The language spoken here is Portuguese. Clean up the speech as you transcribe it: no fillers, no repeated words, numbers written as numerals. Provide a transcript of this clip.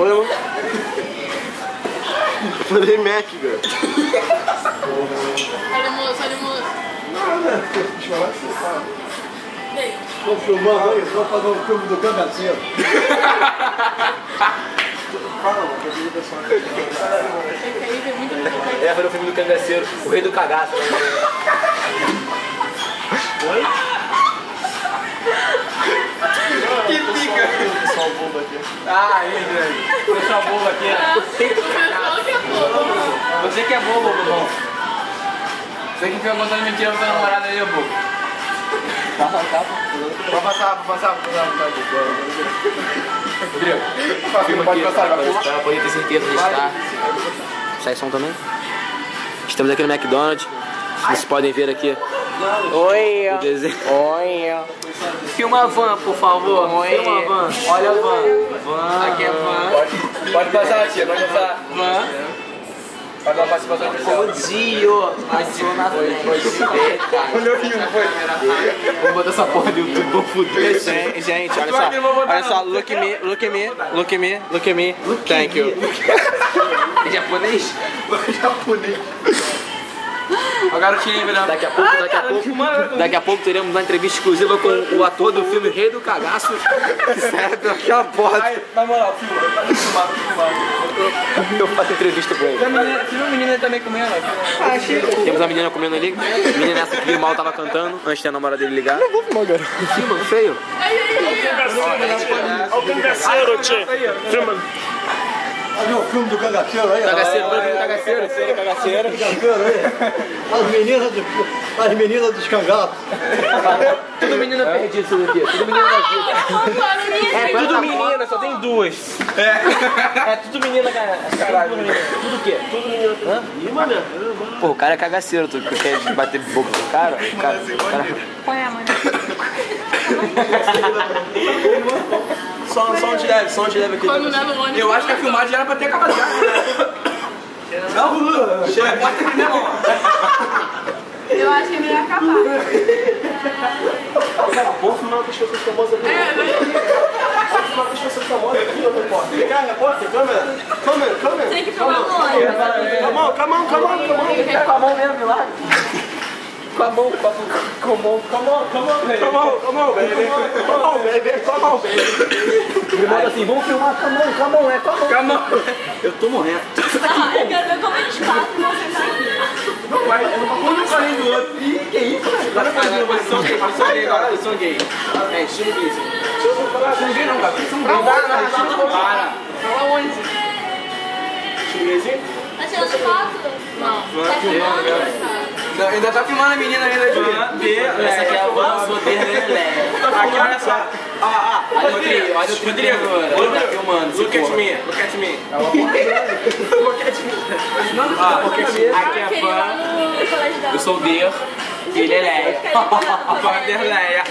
Eu falei Mac, cara. Olha moço, olha moço. Nada, deixa eu falar que você fala. Tô filmando aí, vou fazer um filme do Cangaceiro. Fala, mano, que eu vi o pessoal. É, foi o filme do Cangaceiro, o rei do cagaço. Oi? Que pica! Só o bobo aqui. Ah, aí, grande. Deixa o bobo aqui. Você que é bobo, bobão. Você que fica contando mentira pra tua namorada aí, bobo. Vou passar. Rodrigo, Pode passar, pra poder ter certeza de estar. Sai som também? Estamos aqui no McDonald's. Vocês podem ver aqui. Oi! O desenho. Oi! Filma a van, por favor. Oi. Filma a van. Olha a van. Aqui é a van. Pode passar, tia, pode passar. Van. Faz uma participação especial. Odio! Passou na frente. Olha o rio, foi. Vou botar essa porra do YouTube, vou fuder. Gente, olha só, look at me, thank you. É japonês? Japonês. O garotinho virando. Daqui a pouco teremos uma entrevista exclusiva com o ator do filme Rei do Cagaço. Certo, aqui a porta. Na moral, filma. Eu faço entrevista com ele. Você viu a menina também comendo? Temos a menina comendo ali. A menina essa que mal tava cantando antes da namorada dele ligar. Não vou filmar, garoto. Filma, feio. Olha o cangaceiro, tio. Filma. Olha o filme do Cangaceiro aí. Cagaceiro. Cangaceiro aí. As meninas dos cangaços. Tudo menina perdida isso daqui. Tudo menina da vida. É tudo menina, só tem duas. É tudo menina, cara. Caralho. Tudo o quê? Tudo menina. Hã? Ih, mano. Pô, o cara é cagaceiro, tu quer bater boca com o cara? O cara... Põe a mãe. Som de leve aqui. Quando não é no ônibus. Eu acho que a filmagem era pra ter acabado já. Não, chega, bota aqui mesmo. Eu acho que é melhor acabar. Vamos filmar com as pessoas famosas aqui. Vamos filmar com as pessoas famosas aqui, ô repórter. Vem cá, repórter, câmera. Tem que filmar no ônibus. Come on. É com a mão mesmo, lá. Com a mão, baby. Ele manda assim, vamos filmar com a mão, com a mão. Eu tô morrendo. Ah, eu quero ver como eles passam e você tá aqui. Não vai, eu não vou correr do outro. Ih, que isso? Posição gay. É, estilo gay. Estilo gay não, cara. Estilo gay. Não, para. Fala onde? Estilo gayzinho? Tá tirando foto? Não. Tá filmando? Ainda tá filmando a menina ainda de essa aqui é a van, sou Lelé. Aqui, olha só. Rodrigo, olha o Rodrigo. Tá filmando. Look at me. Aqui é a van. Eu sou o Der. E Lelé. Vanderleia.